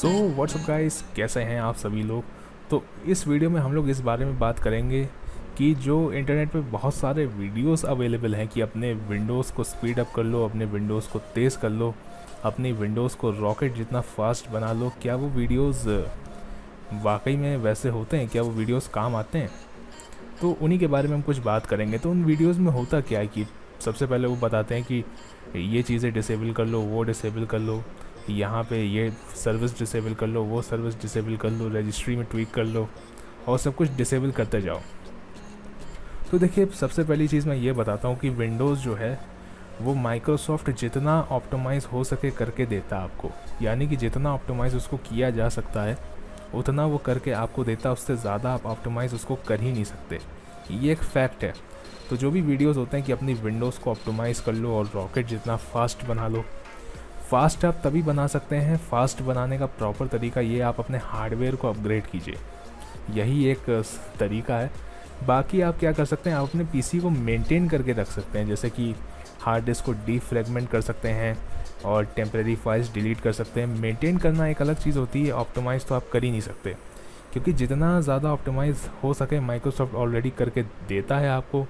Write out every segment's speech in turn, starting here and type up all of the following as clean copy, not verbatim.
So what's up guys, कैसे हैं आप सभी लोग। तो इस वीडियो में हम लोग इस बारे में बात करेंगे कि जो इंटरनेट पे बहुत सारे वीडियोस अवेलेबल हैं कि अपने विंडोज़ को स्पीड अप कर लो, अपने विंडोज़ को तेज़ कर लो, अपनी विंडोज़ को रॉकेट जितना फास्ट बना लो। क्या वो वीडियोस वाकई में वैसे होते हैं? क्या वो वीडियोस काम आते हैं? तो उन्हीं के बारे में हम कुछ बात करेंगे। तो उन वीडियोस में होता क्या है कि सबसे पहले वो बताते हैं कि ये चीज़ें डिसेबल कर लो, वो डिसेबल कर लो, यहाँ पे ये सर्विस डिसेबल कर लो, वो सर्विस डिसेबल कर लो, रजिस्ट्री में ट्वीक कर लो और सब कुछ डिसेबल करते जाओ। तो देखिए, सबसे पहली चीज़ मैं ये बताता हूँ कि विंडोज़ जो है वो माइक्रोसॉफ्ट जितना ऑप्टिमाइज़ हो सके करके देता है आपको, यानी कि जितना ऑप्टिमाइज़ उसको किया जा सकता है उतना वो करके आपको देता है। उससे ज़्यादा आप ऑप्टिमाइज़ उसको कर ही नहीं सकते, ये एक फैक्ट है। तो जो भी वीडियोस होते हैं कि अपनी विंडोज़ को ऑप्टिमाइज़ कर लो और रॉकेट जितना फास्ट बना लो, फास्ट आप तभी बना सकते हैं। फास्ट बनाने का प्रॉपर तरीका ये, आप अपने हार्डवेयर को अपग्रेड कीजिए, यही एक तरीका है। बाकी आप क्या कर सकते हैं, आप अपने पीसी को मेंटेन करके रख सकते हैं, जैसे कि हार्ड डिस्क को डीफ्रेगमेंट कर सकते हैं और टेम्परेरी फाइल्स डिलीट कर सकते हैं। मेंटेन करना एक अलग चीज़ होती है, ऑप्टिमाइज़ तो आप कर ही नहीं सकते, क्योंकि जितना ज़्यादा ऑप्टिमाइज़ हो सके माइक्रोसॉफ्ट ऑलरेडी करके देता है आपको,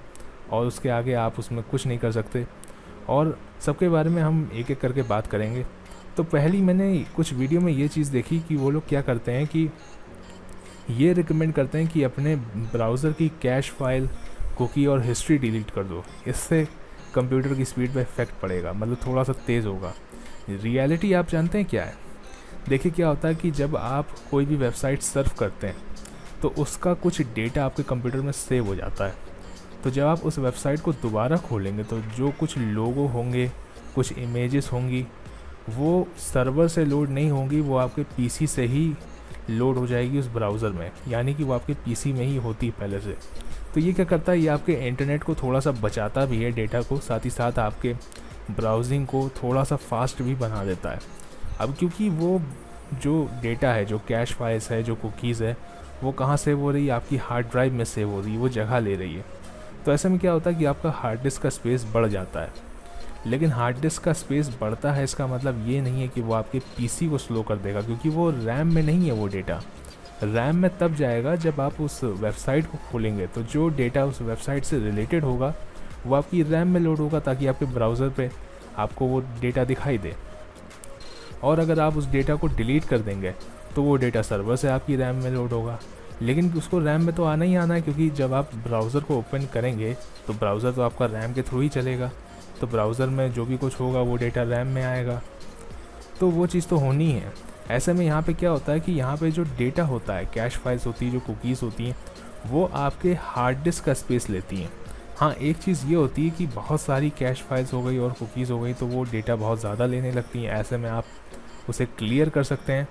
और उसके आगे आप उसमें कुछ नहीं कर सकते। और सबके बारे में हम एक एक करके बात करेंगे। तो पहली मैंने कुछ वीडियो में ये चीज़ देखी कि वो लोग क्या करते हैं कि ये रिकमेंड करते हैं कि अपने ब्राउज़र की कैश फाइल, कुकी और हिस्ट्री डिलीट कर दो। इससे कंप्यूटर की स्पीड पे इफेक्ट पड़ेगा, मतलब थोड़ा सा तेज़ होगा। रियलिटी आप जानते हैं क्या है? देखिए, क्या होता है कि जब आप कोई भी वेबसाइट सर्फ करते हैं तो उसका कुछ डेटा आपके कंप्यूटर में सेव हो जाता है। तो जब आप उस वेबसाइट को दोबारा खोलेंगे तो जो कुछ लोगो होंगे, कुछ इमेजेस होंगी, वो सर्वर से लोड नहीं होंगी, वो आपके पीसी से ही लोड हो जाएगी उस ब्राउज़र में, यानी कि वो आपके पीसी में ही होती पहले से। तो ये क्या करता है, ये आपके इंटरनेट को थोड़ा सा बचाता भी है, डेटा को, साथ ही साथ आपके ब्राउजिंग को थोड़ा सा फास्ट भी बना देता है। अब क्योंकि वो जो डेटा है, जो कैश फाइल्स है, जो कुकीज़ है, वो कहाँ सेव हो रही है? आपकी हार्ड ड्राइव में सेव हो रही है, वो जगह ले रही है। तो ऐसे में क्या होता है कि आपका हार्ड डिस्क का स्पेस बढ़ जाता है। लेकिन हार्ड डिस्क का स्पेस बढ़ता है, इसका मतलब ये नहीं है कि वो आपके पीसी को स्लो कर देगा, क्योंकि वो रैम में नहीं है। वो डेटा रैम में तब जाएगा जब आप उस वेबसाइट को खोलेंगे, तो जो डेटा उस वेबसाइट से रिलेटेड होगा वो आपकी रैम में लोड होगा, ताकि आपके ब्राउज़र पे आपको वो डेटा दिखाई दे। और अगर आप उस डेटा को डिलीट कर देंगे तो वो डेटा सर्वर से आपकी रैम में लोड होगा, लेकिन उसको रैम में तो आना ही आना है, क्योंकि जब आप ब्राउज़र को ओपन करेंगे तो ब्राउज़र तो आपका रैम के थ्रू ही चलेगा। तो ब्राउज़र में जो भी कुछ होगा वो डेटा रैम में आएगा, तो वो चीज़ तो होनी है। ऐसे में यहाँ पे क्या होता है कि यहाँ पे जो डेटा होता है, कैश फाइल्स होती है, जो कुकीज़ होती हैं, वो आपके हार्ड डिस्क का स्पेस लेती हैं। हाँ, एक चीज़ ये होती है कि बहुत सारी कैश फाइल्स हो गई और कुकीज़ हो गई तो वो डेटा बहुत ज़्यादा लेने लगती हैं। ऐसे में आप उसे क्लियर कर सकते हैं,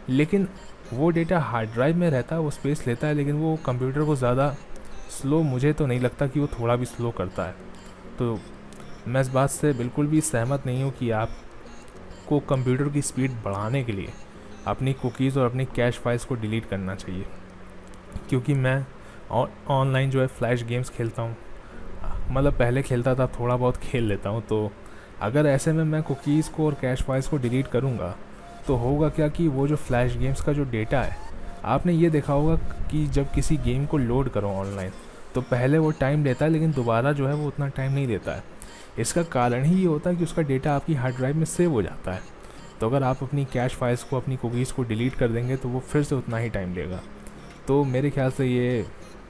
लेकिन वो डेटा हार्ड ड्राइव में रहता है, वो स्पेस लेता है, लेकिन वो कंप्यूटर को ज़्यादा स्लो, मुझे तो नहीं लगता कि वो थोड़ा भी स्लो करता है। तो मैं इस बात से बिल्कुल भी सहमत नहीं हूँ कि आपको कंप्यूटर की स्पीड बढ़ाने के लिए अपनी कुकीज़ और अपनी कैश फाइल्स को डिलीट करना चाहिए। क्योंकि मैं ऑनलाइन जो है फ्लैश गेम्स खेलता हूँ, मतलब पहले खेलता था, थोड़ा बहुत खेल लेता हूँ। तो अगर ऐसे में मैं कुकीज़ को और कैश फाइल्स को डिलीट करूँगा तो होगा क्या कि वो जो फ्लैश गेम्स का जो डेटा है, आपने ये देखा होगा कि जब किसी गेम को लोड करो ऑनलाइन तो पहले वो टाइम लेता है, लेकिन दोबारा जो है वो उतना टाइम नहीं देता है। इसका कारण ही ये होता है कि उसका डेटा आपकी हार्ड ड्राइव में सेव हो जाता है। तो अगर आप अपनी कैश फाइल्स को, अपनी कुकीज़ को डिलीट कर देंगे तो वो फिर से उतना ही टाइम लेगा। तो मेरे ख्याल से ये,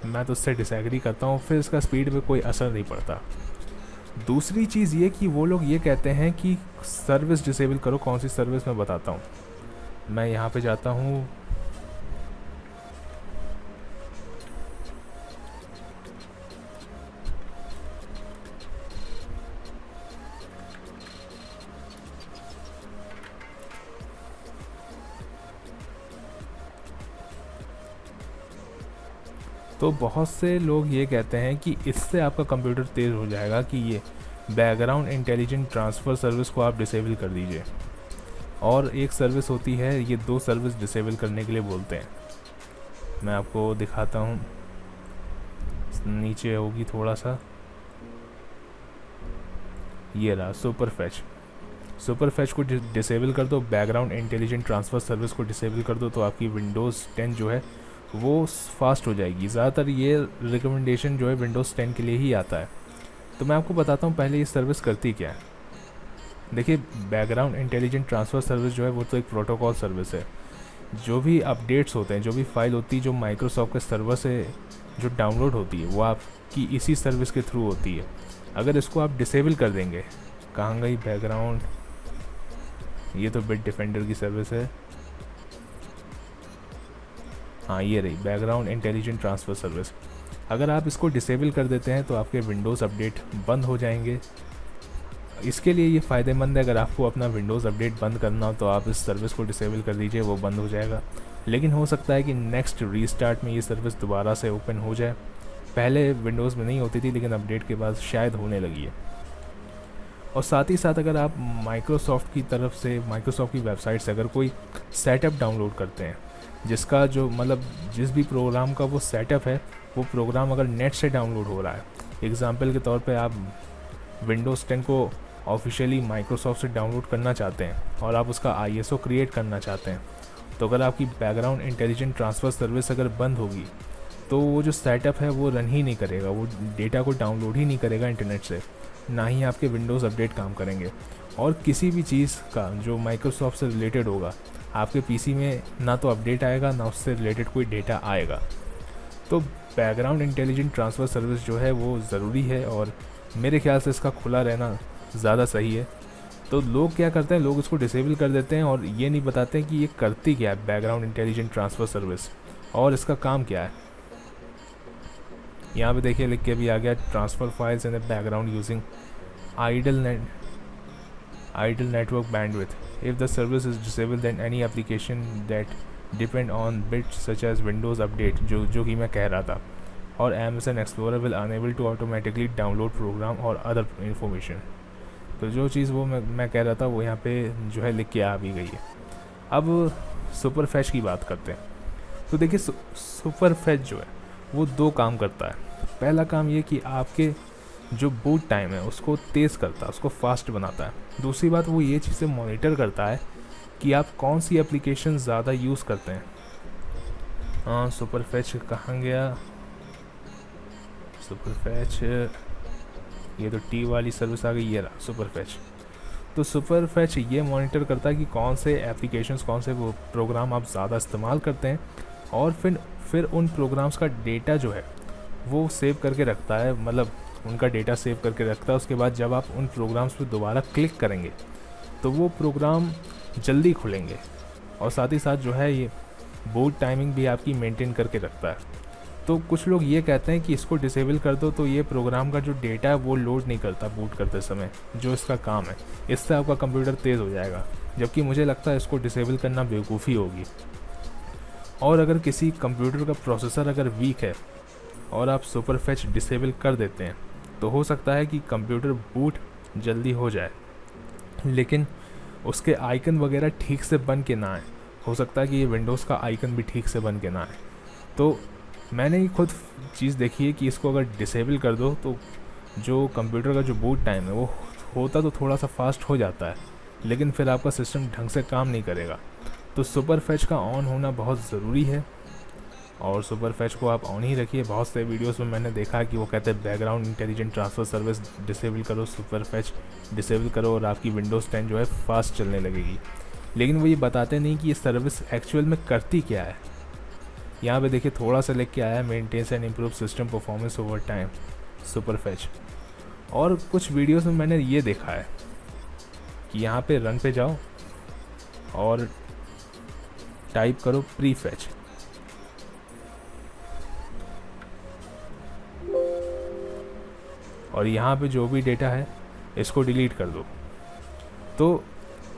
मैं तो उससे डिसएग्री करता हूँ, फिर इसका स्पीड पे कोई असर नहीं पड़ता। दूसरी चीज़ ये कि वो लोग ये कहते हैं कि सर्विस डिसेबल करो। कौन सी सर्विस, मैं बताता हूँ। मैं यहाँ पे जाता हूँ, तो बहुत से लोग ये कहते हैं कि इससे आपका कंप्यूटर तेज़ हो जाएगा, कि ये बैकग्राउंड इंटेलिजेंट ट्रांसफ़र सर्विस को आप डिसेबल कर दीजिए। और एक सर्विस होती है, ये दो सर्विस डिसेबल करने के लिए बोलते हैं। मैं आपको दिखाता हूँ, नीचे होगी थोड़ा सा, ये रहा सुपर फैच। सुपर फैच को डिसेबल कर दो, बैकग्राउंड इंटेलिजेंट ट्रांसफ़र सर्विस को डिसेबल कर दो, तो आपकी विंडोज़ 10 जो है वो फास्ट हो जाएगी। ज़्यादातर ये रिकमेंडेशन जो है विंडोज़ 10 के लिए ही आता है। तो मैं आपको बताता हूँ पहले ये सर्विस करती क्या है। देखिए, बैकग्राउंड इंटेलिजेंट ट्रांसफ़र सर्विस जो है वो तो एक प्रोटोकॉल सर्विस है। जो भी अपडेट्स होते हैं, जो भी फाइल होती है जो माइक्रोसॉफ्ट के सर्वर से जो डाउनलोड होती है, वो आपकी इसी सर्विस के थ्रू होती है। अगर इसको आप डिसेबल कर देंगे, कहाँ गई बैकग्राउंड, ये तो बिट डिफेंडर की सर्विस है, हाँ ये रही बैकग्राउंड इंटेलिजेंट ट्रांसफ़र सर्विस। अगर आप इसको डिसेबल कर देते हैं तो आपके विंडोज़ अपडेट बंद हो जाएंगे। इसके लिए ये फ़ायदेमंद है, अगर आपको अपना विंडोज़ अपडेट बंद करना हो तो आप इस सर्विस को डिसेबल कर दीजिए, वो बंद हो जाएगा। लेकिन हो सकता है कि नेक्स्ट रीस्टार्ट में ये सर्विस दोबारा से ओपन हो जाए। पहले विंडोज़ में नहीं होती थी, लेकिन अपडेट के बाद शायद होने लगी है। और साथ ही साथ अगर आप माइक्रोसॉफ्ट की तरफ से, माइक्रोसॉफ्ट की वेबसाइट से अगर कोई सेटअप डाउनलोड करते हैं, जिसका जो मतलब जिस भी प्रोग्राम का वो सेटअप है, वो प्रोग्राम अगर नेट से डाउनलोड हो रहा है, एग्ज़ाम्पल के तौर पे आप विंडोज़ 10 को ऑफिशियली माइक्रोसॉफ्ट से डाउनलोड करना चाहते हैं और आप उसका ISO क्रिएट करना चाहते हैं, तो अगर आपकी बैकग्राउंड इंटेलिजेंट ट्रांसफ़र सर्विस अगर बंद होगी तो वो जो सेटअप है वो रन ही नहीं करेगा, वो डेटा को डाउनलोड ही नहीं करेगा इंटरनेट से, ना ही आपके विंडोज़ अपडेट काम करेंगे। और किसी भी चीज़ का जो माइक्रोसॉफ्ट से रिलेटेड होगा, आपके PC में ना तो अपडेट आएगा, ना उससे रिलेटेड कोई डेटा आएगा। तो बैकग्राउंड इंटेलिजेंट ट्रांसफ़र सर्विस जो है वो ज़रूरी है, और मेरे ख्याल से इसका खुला रहना ज़्यादा सही है। तो लोग क्या करते हैं, लोग इसको डिसेबल कर देते हैं और ये नहीं बताते हैं कि ये करती क्या है बैकग्राउंड इंटेलिजेंट ट्रांसफ़र सर्विस और इसका काम क्या है। यहाँ पे देखिए लिख के भी आ गया, transfer files in the background using idle network bandwidth. If the service is disable then any application that depend on BITS such as Windows update, जो कि मैं कह रहा था, और Amazon explorer will unable to automatically download program और other information. तो जो चीज़ वो मैं कह रहा था वो यहाँ पे जो है लिख के आ भी गई है। अब सुपर फैच की बात करते हैं। तो देखिए, सुपर फैच जो है वो 2 काम करता है। पहला काम ये कि आपके जो बूट टाइम है उसको तेज़ करता है, उसको फास्ट बनाता है। दूसरी बात, वो ये चीज़ें मॉनिटर करता है कि आप कौन सी एप्लीकेशन ज़्यादा यूज़ करते हैं। हाँ, सुपर फैच कहाँ गया, सुपर फैच, ये तो T वाली सर्विस आ गई, ये रहा सुपर फैच। तो सुपर फैच ये मॉनिटर करता है कि कौन से एप्लीकेशंस, कौन से वो प्रोग्राम आप ज़्यादा इस्तेमाल करते हैं, और फिर उन प्रोग्राम्स का डेटा जो है वो सेव करके रखता है, मतलब उनका डेटा सेव करके रखता है। उसके बाद जब आप उन प्रोग्राम्स पर दोबारा क्लिक करेंगे तो वो प्रोग्राम जल्दी खुलेंगे, और साथ ही साथ जो है ये बूट टाइमिंग भी आपकी मेंटेन करके रखता है। तो कुछ लोग ये कहते हैं कि इसको डिसेबल कर दो तो ये प्रोग्राम का जो डेटा है वो लोड नहीं करता बूट करते समय, जो इसका काम है, इससे आपका कंप्यूटर तेज़ हो जाएगा। जबकि मुझे लगता है इसको डिसेबल करना बेवकूफ़ी होगी। और अगर किसी कंप्यूटर का प्रोसेसर अगर वीक है और आप सुपर फैच डिसेबल कर देते हैं तो हो सकता है कि कंप्यूटर बूट जल्दी हो जाए, लेकिन उसके आइकन वगैरह ठीक से बन के ना आए। हो सकता है कि ये विंडोज़ का आइकन भी ठीक से बन के ना आए। तो मैंने ही खुद चीज़ देखी है कि इसको अगर डिसेबल कर दो तो जो कंप्यूटर का जो बूट टाइम है वो होता तो थोड़ा सा फास्ट हो जाता है, लेकिन फिर आपका सिस्टम ढंग से काम नहीं करेगा। तो सुपर फैच का ऑन होना बहुत ज़रूरी है, और सुपर फैच को आप ऑन ही रखिए। बहुत से वीडियोस में मैंने देखा है कि वो कहते हैं background intelligent transfer service disable करो, सुपर फैच डिसेबल करो, और आपकी विंडोज़ 10 जो है फास्ट चलने लगेगी। लेकिन वो ये बताते नहीं कि ये सर्विस एक्चुअल में करती क्या है। यहाँ पे देखिए थोड़ा सा लिख के आया है, maintains and improve system performance over time, super fetch. और कुछ वीडियोस में मैंने ये देखा है कि यहाँ पे रन पे जाओ और टाइप करो प्री फैच, और यहाँ पे जो भी डेटा है इसको डिलीट कर दो। तो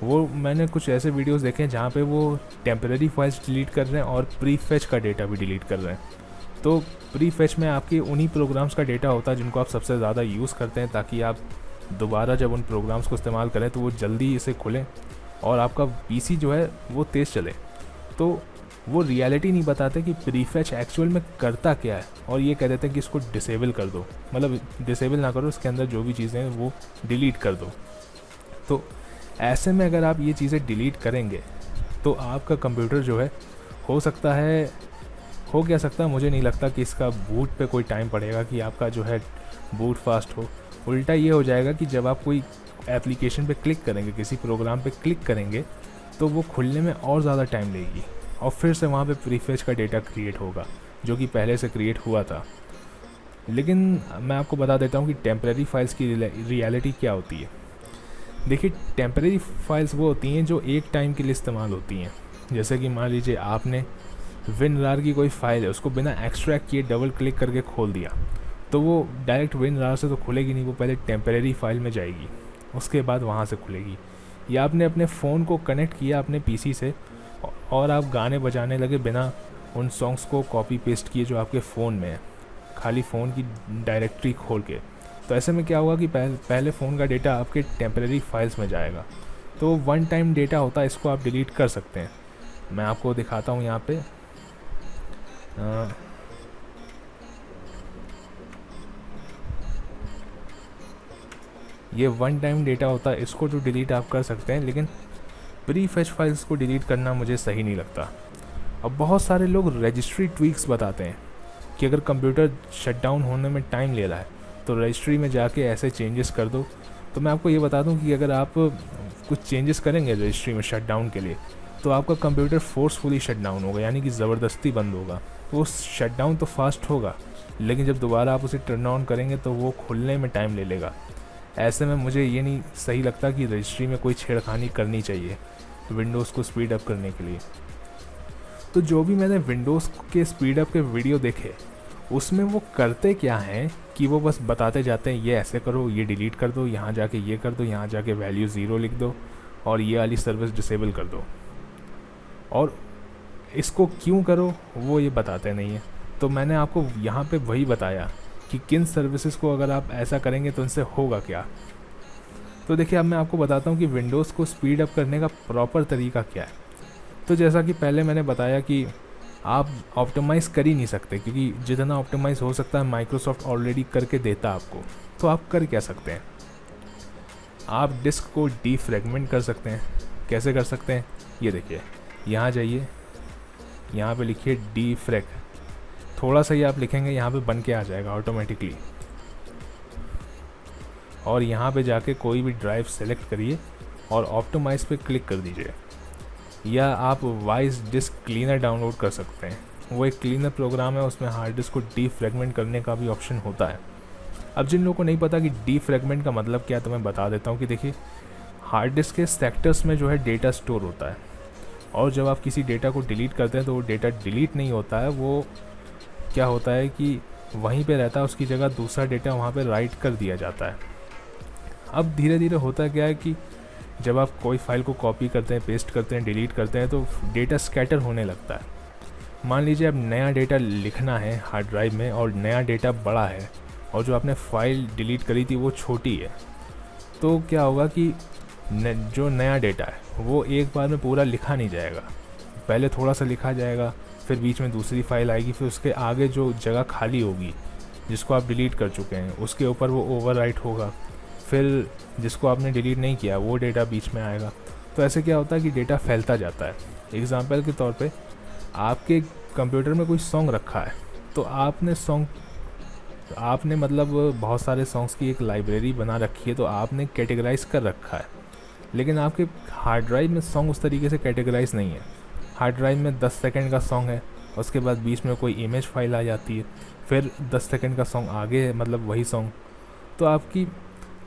वो मैंने कुछ ऐसे वीडियोस देखे हैं जहाँ पे वो टेम्परेरी फाइल्स डिलीट कर रहे हैं और प्री फैच का डेटा भी डिलीट कर रहे हैं। तो प्री फैच में आपके उन्हीं प्रोग्राम्स का डेटा होता है जिनको आप सबसे ज़्यादा यूज़ करते हैं, ताकि आप दोबारा जब उन प्रोग्राम्स को इस्तेमाल करें तो वो जल्दी इसे खुलें और आपका PC जो है वो तेज़ चले। तो वो रियलिटी नहीं बताते कि प्री फैच एक्चुअल में करता क्या है, और ये कह देते हैं कि इसको डिसेबल कर दो, मतलब डिसेबल ना करो, इसके अंदर जो भी चीज़ें हैं वो डिलीट कर दो। तो ऐसे में अगर आप ये चीज़ें डिलीट करेंगे तो आपका कंप्यूटर जो है, हो सकता है, हो क्या सकता है, मुझे नहीं लगता कि इसका बूट पे कोई टाइम पड़ेगा कि आपका जो है बूट फास्ट हो। उल्टा ये हो जाएगा कि जब आप कोई एप्लीकेशन पे क्लिक करेंगे, किसी प्रोग्राम पे क्लिक करेंगे, तो वो खुलने में और ज़्यादा टाइम लेगी और फिर से वहाँ पे प्रीफेच का डेटा क्रिएट होगा जो कि पहले से क्रिएट हुआ था। लेकिन मैं आपको बता देता हूँ कि टेम्परेरी फाइल्स की रियलिटी क्या होती है। देखिए, टेम्परेरी फाइल्स वो होती हैं जो एक टाइम के लिए इस्तेमाल होती हैं। जैसे कि मान लीजिए आपने WinRAR की कोई फ़ाइल है, उसको बिना एक्सट्रैक्ट किए डबल क्लिक करके खोल दिया, तो वो डायरेक्ट WinRAR से तो खुलेगी नहीं, वो पहले टेम्परेरी फाइल में जाएगी, उसके बाद वहाँ से खुलेगी। या आपने अपने फ़ोन को कनेक्ट किया अपने पीसी से और आप गाने बजाने लगे बिना उन सॉन्ग्स को कॉपी पेस्ट किए जो आपके फ़ोन में है, खाली फ़ोन की डायरेक्टरी खोल के, तो ऐसे में क्या होगा कि पहले फ़ोन का डेटा आपके टेम्परेरी फाइल्स में जाएगा। तो वन टाइम डेटा होता है, इसको आप डिलीट कर सकते हैं। मैं आपको दिखाता हूँ यहाँ पे। ये वन टाइम डेटा होता है, इसको तो डिलीट आप कर सकते हैं, लेकिन प्री फेच फाइल्स को डिलीट करना मुझे सही नहीं लगता। अब बहुत सारे लोग रजिस्ट्री ट्वीक्स बताते हैं कि अगर कंप्यूटर शटडाउन होने में टाइम ले रहा है तो रजिस्ट्री में जाके ऐसे चेंजेस कर दो। तो मैं आपको ये बता दूं कि अगर आप कुछ चेंजेस करेंगे रजिस्ट्री में शटडाउन के लिए, तो आपका कंप्यूटर फोर्सफुली शटडाउन होगा, यानी कि ज़बरदस्ती बंद होगा। तो वो शटडाउन तो फास्ट होगा, लेकिन जब दोबारा आप उसे टर्न ऑन करेंगे तो वो खुलने में टाइम ले लेगा। ऐसे में मुझे ये नहीं सही लगता कि रजिस्ट्री में कोई छेड़खानी करनी चाहिए विंडोज़ को स्पीड अप करने के लिए। तो जो भी मैंने विंडोज़ के स्पीड अप के वीडियो देखे, उसमें वो करते क्या हैं कि वो बस बताते जाते हैं ये ऐसे करो, ये डिलीट कर दो, यहाँ जाके ये कर दो, यहाँ जाके वैल्यू 0 लिख दो और ये वाली सर्विस डिसेबल कर दो, और इसको क्यों करो वो ये बताते नहीं हैं। तो मैंने आपको यहाँ पे वही बताया कि किन सर्विसेज को अगर आप ऐसा करेंगे तो उनसे होगा क्या। तो देखिए, अब मैं आपको बताता हूँ कि विंडोज़ को स्पीड अप करने का प्रॉपर तरीका क्या है। तो जैसा कि पहले मैंने बताया कि आप ऑप्टिमाइज़ कर ही नहीं सकते, क्योंकि जितना ऑप्टिमाइज़ हो सकता है माइक्रोसॉफ्ट ऑलरेडी करके देता आपको। तो आप कर क्या सकते हैं, आप डिस्क को डीफ्रैगमेंट कर सकते हैं। कैसे कर सकते हैं, ये देखिए, यहाँ जाइए, यहाँ पे लिखिए डीफ्रैग, थोड़ा सा ही आप लिखेंगे यहाँ पे बन के आ जाएगा ऑटोमेटिकली। और यहाँ पे जाके कोई भी ड्राइव सेलेक्ट करिए और ऑप्टिमाइज़ पे क्लिक कर दीजिए। या आप वाइस डिस्क क्लीनर डाउनलोड कर सकते हैं, वो एक क्लीनर प्रोग्राम है, उसमें हार्ड डिस्क को डीफ्रैगमेंट करने का भी ऑप्शन होता है। अब जिन लोगों को नहीं पता कि डीफ्रैगमेंट का मतलब क्या है, तो मैं बता देता हूँ कि देखिए, हार्ड डिस्क के सेक्टर्स में जो है डेटा स्टोर होता है, और जब आप किसी डेटा को डिलीट करते हैं तो वो डेटा डिलीट नहीं होता है, वो क्या होता है कि वहीं पे रहता है, उसकी जगह दूसरा डेटा वहाँ पे राइट कर दिया जाता है। अब धीरे धीरे होता क्या है कि जब आप कोई फाइल को कॉपी करते हैं, पेस्ट करते हैं, डिलीट करते हैं, तो डेटा स्कैटर होने लगता है। मान लीजिए अब नया डेटा लिखना है हार्ड ड्राइव में और नया डेटा बड़ा है, और जो आपने फाइल डिलीट करी थी वो छोटी है, तो क्या होगा कि जो नया डेटा है वो एक बार में पूरा लिखा नहीं जाएगा, पहले थोड़ा सा लिखा जाएगा, फिर बीच में दूसरी फाइल आएगी, फिर उसके आगे जो जगह खाली होगी जिसको आप डिलीट कर चुके हैं उसके ऊपर वो ओवरराइट होगा, फिर जिसको आपने डिलीट नहीं किया वो डेटा बीच में आएगा। तो ऐसे क्या होता है कि डेटा फैलता जाता है। एग्ज़ाम्पल के तौर पे आपके कंप्यूटर में कोई सॉन्ग रखा है, तो आपने मतलब बहुत सारे सॉन्ग्स की एक लाइब्रेरी बना रखी है, तो आपने कैटेगराइज कर रखा है, लेकिन आपके हार्ड ड्राइव में सॉन्ग उस तरीके से कैटेगराइज नहीं है। हार्ड ड्राइव में 10 सेकंड का सॉन्ग है, उसके बाद बीच में कोई इमेज फाइल आ जाती है, फिर 10 सेकंड का सॉन्ग आगे है, मतलब वही सॉन्ग। तो आपकी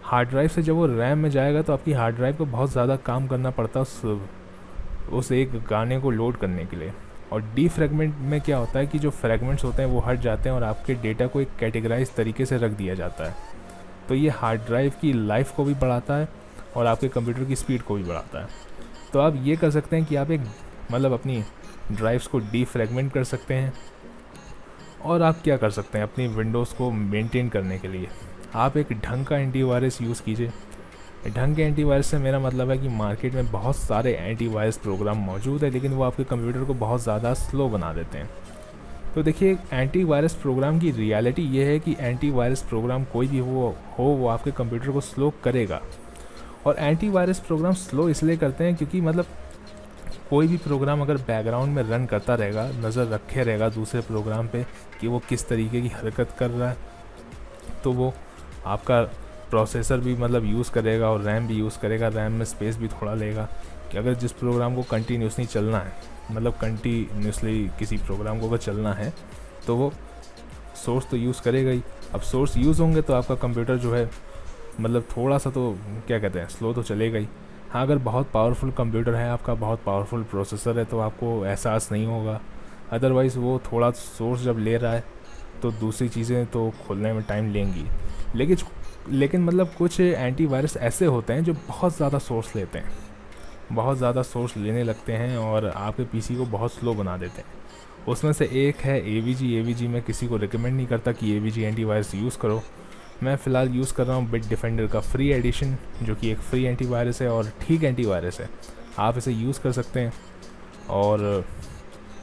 हार्ड ड्राइव से जब वो रैम में जाएगा तो आपकी हार्ड ड्राइव को बहुत ज़्यादा काम करना पड़ता है उस एक गाने को लोड करने के लिए। और डीफ्रैगमेंट में क्या होता है कि जो फ्रैगमेंट्स होते हैं वो हट जाते हैं और आपके डेटा को एक कैटेगराइज तरीके से रख दिया जाता है। तो ये हार्ड ड्राइव की लाइफ को भी बढ़ाता है और आपके कंप्यूटर की स्पीड को भी बढ़ाता है। तो आप ये कर सकते हैं कि आप एक मतलब अपनी ड्राइव्स को डीफ्रैगमेंट कर सकते हैं। और आप क्या कर सकते हैं अपनी विंडोज़ को मेंटेन करने के लिए, आप एक ढंग का एंटीवायरस यूज़ कीजिए। ढंग के एंटीवायरस से मेरा मतलब है कि मार्केट में बहुत सारे एंटीवायरस प्रोग्राम मौजूद है, लेकिन वो आपके कंप्यूटर को बहुत ज़्यादा स्लो बना देते हैं। तो देखिए, एंटीवायरस प्रोग्राम की रियलिटी ये है कि एंटीवायरस प्रोग्राम कोई भी वो आपके कंप्यूटर को स्लो करेगा, और एंटीवायरस प्रोग्राम स्लो इसलिए करते हैं क्योंकि मतलब कोई भी प्रोग्राम अगर बैकग्राउंड में रन करता रहेगा, नज़र रखे रहेगा दूसरे प्रोग्राम पे कि वो किस तरीके की हरकत कर रहा है, तो वो आपका प्रोसेसर भी मतलब यूज़ करेगा और रैम भी यूज़ करेगा, रैम में स्पेस भी थोड़ा लेगा। कि अगर जिस प्रोग्राम को कंटिन्यूसली चलना है, मतलब कंटिन्यूसली किसी प्रोग्राम को अगर चलना है तो वो सोर्स तो यूज़ करेगा ही। अब सोर्स यूज़ होंगे तो आपका कंप्यूटर जो है मतलब थोड़ा सा तो क्या कहते हैं स्लो तो चलेगा ही। हाँ, अगर बहुत पावरफुल कंप्यूटर है आपका, बहुत पावरफुल प्रोसेसर है तो आपको एहसास नहीं होगा। अदरवाइज़ वो थोड़ा सोर्स जब ले रहा है तो दूसरी चीज़ें तो खोलने में टाइम लेंगी। लेकिन मतलब कुछ एंटीवायरस ऐसे होते हैं जो बहुत ज़्यादा सोर्स लेते हैं, बहुत ज़्यादा सोर्स लेने लगते हैं और आपके पीसी को बहुत स्लो बना देते हैं। उसमें से एक है AVG। मैं किसी को रिकमेंड नहीं करता कि AVG एंटीवायरस यूज़ करो। मैं फ़िलहाल यूज़ कर रहा हूँ बिट डिफेंडर का फ्री एडिशन, जो कि एक फ्री एंटीवायरस है और ठीक एंटीवायरस है। आप इसे यूज़ कर सकते हैं और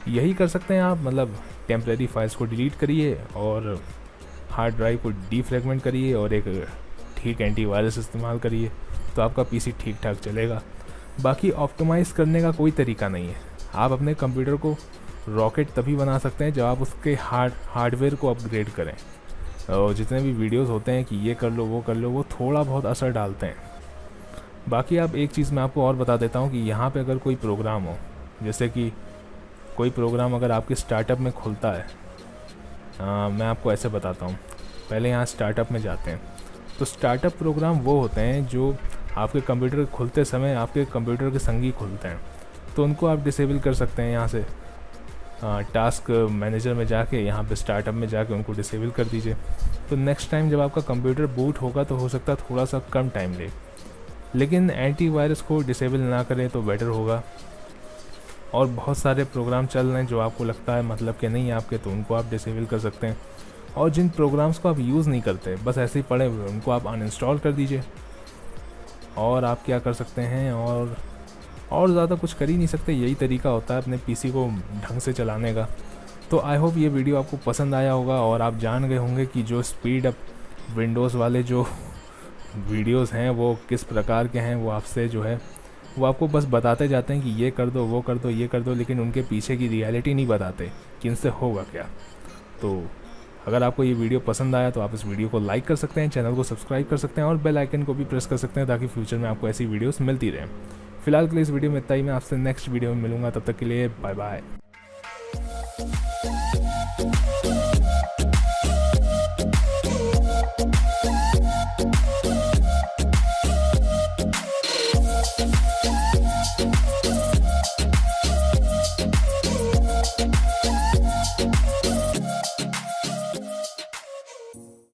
यही कर सकते हैं आप, मतलब टेम्परेरी फाइल्स को डिलीट करिए और हार्ड ड्राइव को डीफ्रैगमेंट करिए और एक ठीक एंटीवायरस इस्तेमाल करिए तो आपका पीसी ठीक ठाक चलेगा। बाकी ऑप्टिमाइज़ करने का कोई तरीका नहीं है। आप अपने कंप्यूटर को रॉकेट तभी बना सकते हैं जब आप उसके हार्डवेयर को अपग्रेड करें। और जितने भी वीडियोस होते हैं कि ये कर लो वो कर लो, वो थोड़ा बहुत असर डालते हैं। बाकी आप एक चीज़ मैं आपको और बता देता हूँ कि यहाँ पे अगर कोई प्रोग्राम हो, जैसे कि कोई प्रोग्राम अगर आपके स्टार्टअप में खुलता है, मैं आपको ऐसे बताता हूँ। पहले यहाँ स्टार्टअप में जाते हैं तो स्टार्टअप प्रोग्राम वो होते हैं जो आपके कंप्यूटर खुलते समय आपके कंप्यूटर के संगी खुलते हैं, तो उनको आप डिसेबल कर सकते हैं। यहाँ से टास्क मैनेजर में जाके यहाँ पे स्टार्टअप में जाके उनको डिसेबल कर दीजिए। तो नेक्स्ट टाइम जब आपका कंप्यूटर बूट होगा तो हो सकता है थोड़ा सा कम टाइम ले, लेकिन एंटीवायरस को डिसेबल ना करें तो बेटर होगा। और बहुत सारे प्रोग्राम चल रहे हैं जो आपको लगता है मतलब कि नहीं आपके, तो उनको आप डिसेबल कर सकते हैं। और जिन प्रोग्राम्स को आप यूज़ नहीं करते, बस ऐसे ही पड़े हुए, उनको आप अनइंस्टॉल कर दीजिए। और आप क्या कर सकते हैं, और ज़्यादा कुछ कर ही नहीं सकते। यही तरीका होता है अपने पीसी को ढंग से चलाने का। तो आई होप ये वीडियो आपको पसंद आया होगा और आप जान गए होंगे कि जो स्पीड अप विंडोज़ वाले जो वीडियोस हैं वो किस प्रकार के हैं। वो आपसे जो है वो आपको बस बताते जाते हैं कि ये कर दो, वो कर दो, ये कर दो, लेकिन उनके पीछे की रियलिटी नहीं बताते कि इनसे होगा क्या। तो अगर आपको ये वीडियो पसंद आया तो आप इस वीडियो को लाइक कर सकते हैं, चैनल को सब्सक्राइब कर सकते हैं और बेल आइकन को भी प्रेस कर सकते हैं ताकि फ्यूचर में आपको ऐसी वीडियोस मिलती रहें। फिलहाल के लिए इस वीडियो में इतना ही। मैं आपसे नेक्स्ट वीडियो में मिलूंगा, तब तक के लिए बाय बाय।